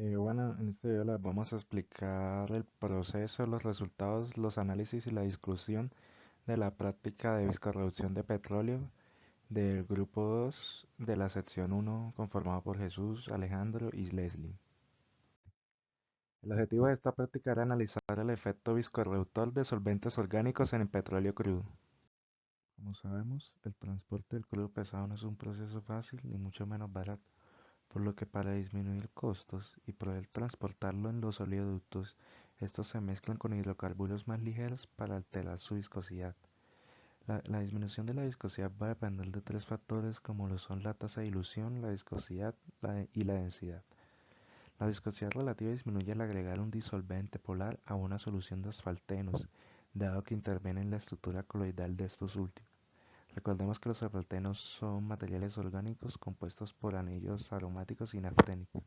Bueno, en este video les vamos a explicar el proceso, los resultados, los análisis y la discusión de la práctica de viscorreducción de petróleo del grupo 2 de la sección 1 conformado por Jesús, Alejandro y Leslie. El objetivo de esta práctica era analizar el efecto viscorreductor de solventes orgánicos en el petróleo crudo. Como sabemos, el transporte del crudo pesado no es un proceso fácil ni mucho menos barato, por lo que para disminuir costos y poder transportarlo en los oleoductos, estos se mezclan con hidrocarburos más ligeros para alterar su viscosidad. La disminución de la viscosidad va a depender de tres factores como lo son la tasa de dilución, la viscosidad y la densidad. La viscosidad relativa disminuye al agregar un disolvente polar a una solución de asfaltenos, dado que interviene en la estructura coloidal de estos últimos. Recordemos que los asfaltenos son materiales orgánicos compuestos por anillos aromáticos y nafténicos.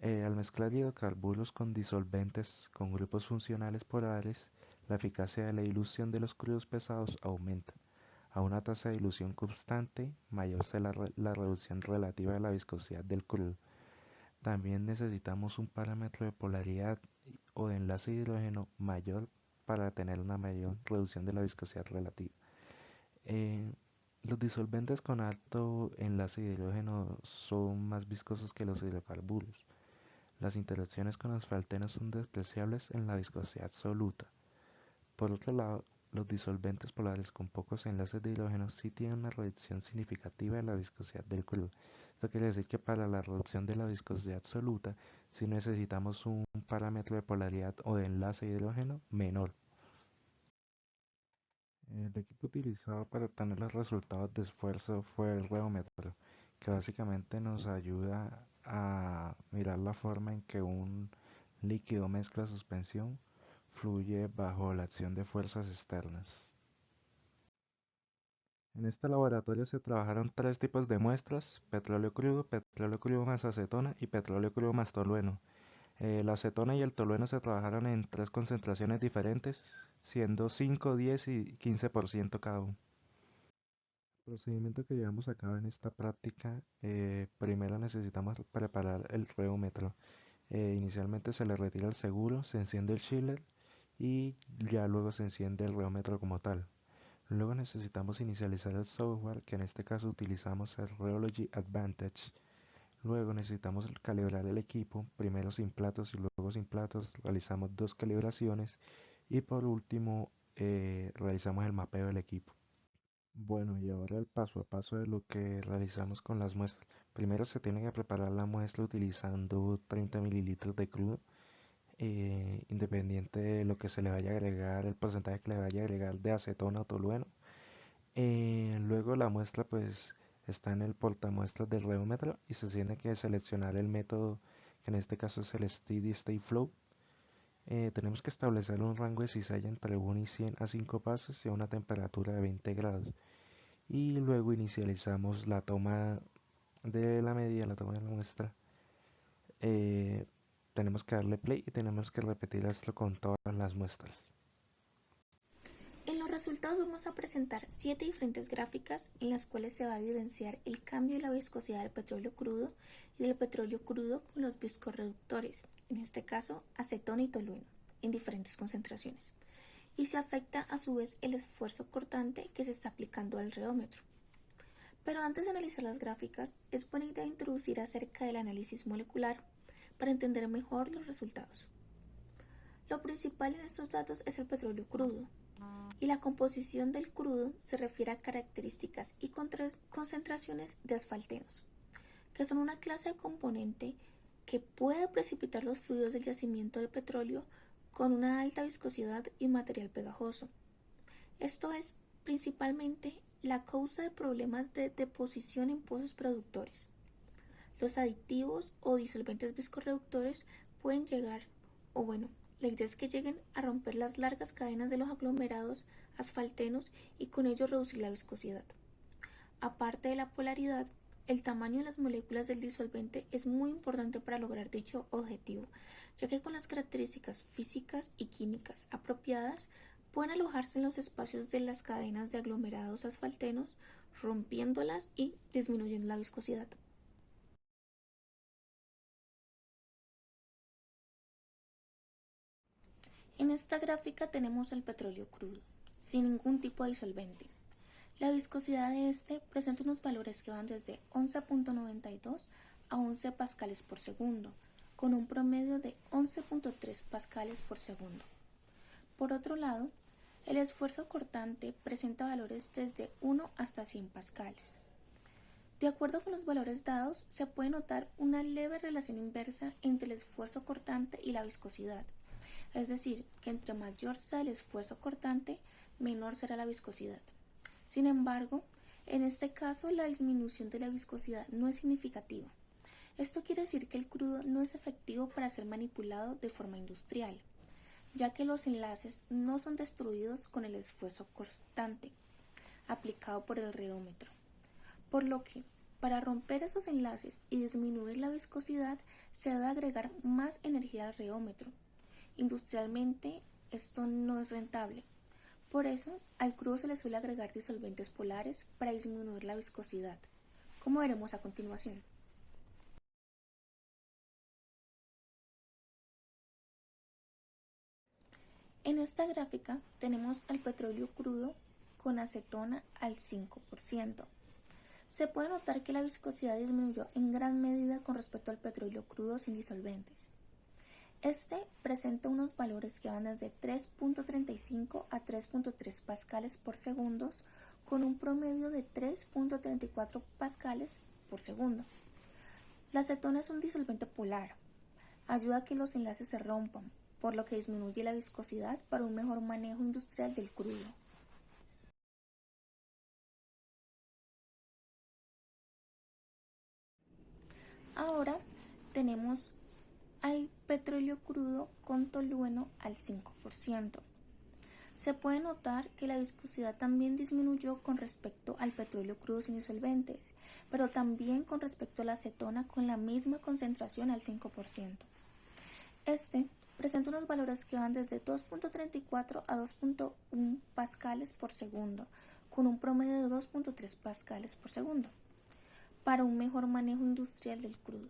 Al mezclar hidrocarburos con disolventes con grupos funcionales polares, la eficacia de la dilución de los crudos pesados aumenta. A una tasa de dilución constante, mayor será la reducción relativa de la viscosidad del crudo. También necesitamos un parámetro de polaridad o de enlace de hidrógeno mayor para tener una mayor reducción de la viscosidad relativa. Eh, los disolventes con alto enlace de hidrógeno son más viscosos que los hidrocarburos. Las interacciones con asfaltenos son despreciables en la viscosidad absoluta. Por otro lado, los disolventes polares con pocos enlaces de hidrógeno sí tienen una reducción significativa de la viscosidad del crudo. Esto quiere decir que para la reducción de la viscosidad absoluta sí necesitamos un parámetro de polaridad o de enlace de hidrógeno menor. El equipo utilizado para obtener los resultados de esfuerzo fue el reómetro, que básicamente nos ayuda a mirar la forma en que un líquido mezcla suspensión fluye bajo la acción de fuerzas externas. En este laboratorio se trabajaron tres tipos de muestras: petróleo crudo más acetona y petróleo crudo más tolueno. La acetona y el tolueno se trabajaron en tres concentraciones diferentes, siendo 5, 10 y 15% cada uno. El procedimiento que llevamos a cabo en esta práctica, primero necesitamos preparar el reómetro. Inicialmente se le retira el seguro, se enciende el chiller y ya luego se enciende el reómetro como tal. Luego necesitamos inicializar el software, que en este caso utilizamos el Rheology Advantage. Luego necesitamos calibrar el equipo, primero sin platos y luego sin platos, realizamos dos calibraciones y por último realizamos el mapeo del equipo. Bueno, y ahora el paso a paso de lo que realizamos con las muestras. Primero se tiene que preparar la muestra utilizando 30 mililitros de crudo, independiente de lo que se le vaya a agregar, el porcentaje que le vaya a agregar de acetona o tolueno. Luego la muestra pues está en el portamuestras del reómetro y se tiene que seleccionar el método, que en este caso es el Steady State Flow. Tenemos que establecer un rango de cizalla entre 1 y 100 a 5 pasos y a una temperatura de 20 grados. Y luego inicializamos la toma de la medida, la toma de la muestra. Eh, Tenemos que darle play y tenemos que repetir esto con todas las muestras. En los resultados vamos a presentar 7 diferentes gráficas en las cuales se va a evidenciar el cambio de la viscosidad del petróleo crudo y del petróleo crudo con los viscorreductores, en este caso acetona y tolueno, en diferentes concentraciones. Y se afecta a su vez el esfuerzo cortante que se está aplicando al reómetro. Pero antes de analizar las gráficas, es buena idea introducir acerca del análisis molecular para entender mejor los resultados. Lo principal en estos datos es el petróleo crudo, y la composición del crudo se refiere a características y concentraciones de asfaltenos, que son una clase de componente que puede precipitar los fluidos del yacimiento de petróleo con una alta viscosidad y material pegajoso. Esto es principalmente la causa de problemas de deposición en pozos productores. Los aditivos o disolventes viscorreductores pueden llegar, o bueno, la idea es que lleguen a romper las largas cadenas de los aglomerados asfaltenos y con ello reducir la viscosidad. Aparte de la polaridad, el tamaño de las moléculas del disolvente es muy importante para lograr dicho objetivo, ya que con las características físicas y químicas apropiadas pueden alojarse en los espacios de las cadenas de aglomerados asfaltenos, rompiéndolas y disminuyendo la viscosidad. En esta gráfica tenemos el petróleo crudo, sin ningún tipo de disolvente. La viscosidad de este presenta unos valores que van desde 11.92 a 11 pascales por segundo, con un promedio de 11.3 pascales por segundo. Por otro lado, el esfuerzo cortante presenta valores desde 1 hasta 100 pascales. De acuerdo con los valores dados, se puede notar una leve relación inversa entre el esfuerzo cortante y la viscosidad, es decir, que entre mayor sea el esfuerzo cortante, menor será la viscosidad. Sin embargo, en este caso la disminución de la viscosidad no es significativa. Esto quiere decir que el crudo no es efectivo para ser manipulado de forma industrial, ya que los enlaces no son destruidos con el esfuerzo cortante aplicado por el reómetro. Por lo que, para romper esos enlaces y disminuir la viscosidad, se debe agregar más energía al reómetro. Industrialmente, esto no es rentable. Por eso, al crudo se le suele agregar disolventes polares para disminuir la viscosidad, como veremos a continuación. En esta gráfica tenemos el petróleo crudo con acetona al 5%. Se puede notar que la viscosidad disminuyó en gran medida con respecto al petróleo crudo sin disolventes. Este presenta unos valores que van desde 3.35 a 3.3 pascales por segundo, con un promedio de 3.34 pascales por segundo. La acetona es un disolvente polar. Ayuda a que los enlaces se rompan, por lo que disminuye la viscosidad para un mejor manejo industrial del crudo. Ahora tenemos al petróleo crudo con tolueno al 5%. Se puede notar que la viscosidad también disminuyó con respecto al petróleo crudo sin disolventes, pero también con respecto a la acetona con la misma concentración al 5%. Este presenta unos valores que van desde 2.34 a 2.1 pascales por segundo, con un promedio de 2.3 pascales por segundo, para un mejor manejo industrial del crudo.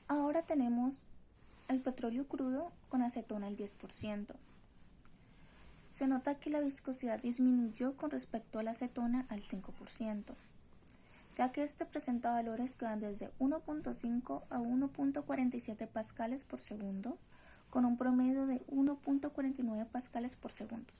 Ahora tenemos el petróleo crudo con acetona al 10%. Se nota que la viscosidad disminuyó con respecto a la acetona al 5%, ya que este presenta valores que van desde 1.5 a 1.47 pascales por segundo, con un promedio de 1.49 pascales por segundo.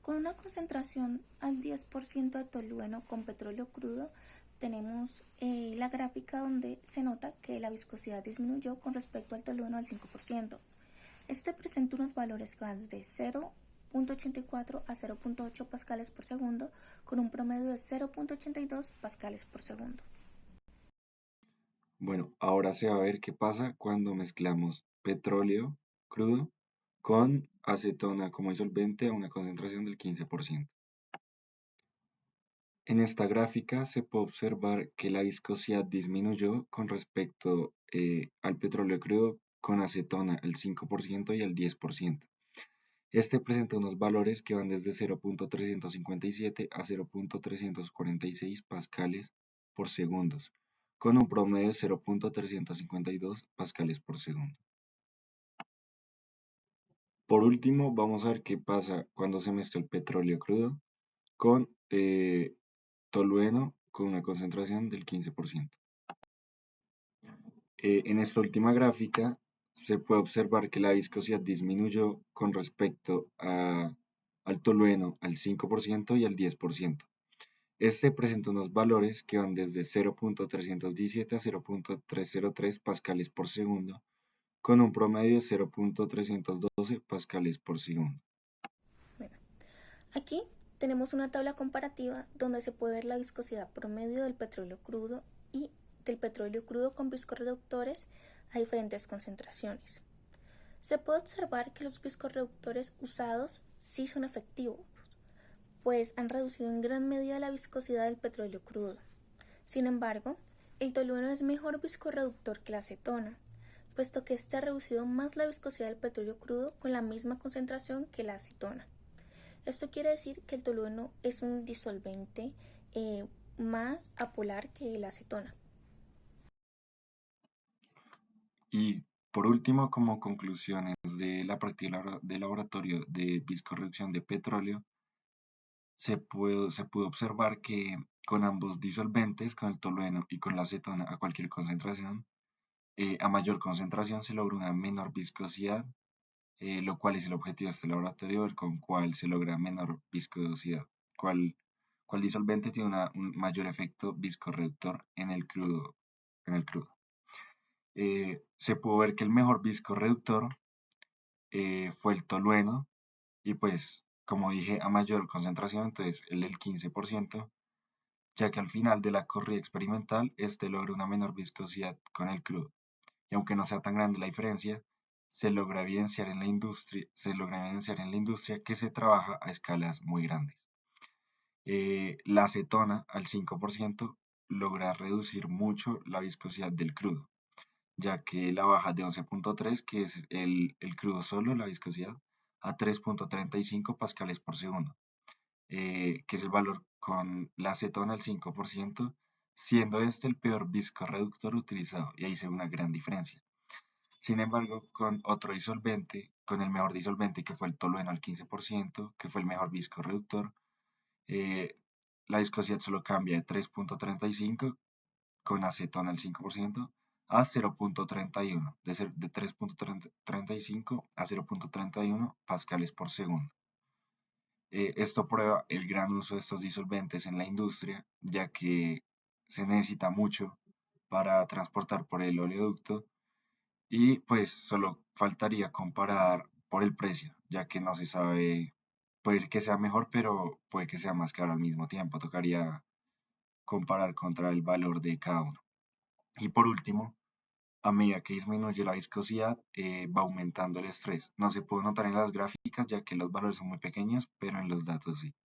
Con una concentración al 10% de tolueno con petróleo crudo, tenemos la gráfica donde se nota que la viscosidad disminuyó con respecto al tolueno al 5%. Este presenta unos valores que van de 0.84 a 0.8 pascales por segundo, con un promedio de 0.82 pascales por segundo. Bueno, ahora se va a ver qué pasa cuando mezclamos petróleo crudo con acetona como disolvente a una concentración del 15%. En esta gráfica se puede observar que la viscosidad disminuyó con respecto al petróleo crudo con acetona al 5% y al 10%. Este presenta unos valores que van desde 0.357 a 0.346 pascales por segundo, con un promedio de 0.352 pascales por segundo. Por último, vamos a ver qué pasa cuando se mezcla el petróleo crudo con tolueno con una concentración del 15%. En esta última gráfica se puede observar que la viscosidad disminuyó con respecto al tolueno al 5% y al 10%. Este presenta unos valores que van desde 0.317 a 0.303 pascales por segundo, con un promedio de 0.312 pascales por segundo. Bueno, aquí tenemos una tabla comparativa donde se puede ver la viscosidad promedio del petróleo crudo y del petróleo crudo con viscorreductores a diferentes concentraciones. Se puede observar que los viscorreductores usados sí son efectivos, pues han reducido en gran medida la viscosidad del petróleo crudo. Sin embargo, el tolueno es mejor viscorreductor que la acetona, puesto que este ha reducido más la viscosidad del petróleo crudo con la misma concentración que la acetona. Esto quiere decir que el tolueno es un disolvente más apolar que la acetona. Y por último, como conclusiones de la práctica de laboratorio de viscorreducción de petróleo, se pudo observar que con ambos disolventes, con el tolueno y con la acetona a cualquier concentración, a mayor concentración se logra una menor viscosidad, lo cual es el objetivo de este laboratorio, ver con cuál se logra menor viscosidad, cuál disolvente tiene un mayor efecto viscorreductor en el crudo. Se pudo ver que el mejor viscorreductor fue el tolueno, y pues, como dije, a mayor concentración, entonces el del 15%, ya que al final de la corrida experimental, este logra una menor viscosidad con el crudo. Y aunque no sea tan grande la diferencia, se logra evidenciar en la industria que se trabaja a escalas muy grandes. La acetona al 5% logra reducir mucho la viscosidad del crudo, ya que la baja de 11.3, que es el crudo solo, la viscosidad, a 3.35 pascales por segundo, que es el valor con la acetona al 5%, siendo este el peor viscorreductor utilizado, y ahí se ve una gran diferencia. Sin embargo, con otro disolvente, con el mejor disolvente que fue el tolueno al 15%, que fue el mejor viscorreductor, eh, la viscosidad solo cambia de 3.35 con acetona al 5% a 0.31, de 3.35 a 0.31 pascales por segundo. Esto prueba el gran uso de estos disolventes en la industria, ya que se necesita mucho para transportar por el oleoducto, y pues solo faltaría comparar por el precio, ya que no se sabe, puede que sea mejor, pero puede que sea más caro al mismo tiempo. Tocaría comparar contra el valor de cada uno. Y por último, a medida que disminuye la viscosidad, va aumentando el estrés. No se puede notar en las gráficas, ya que los valores son muy pequeños, pero en los datos sí.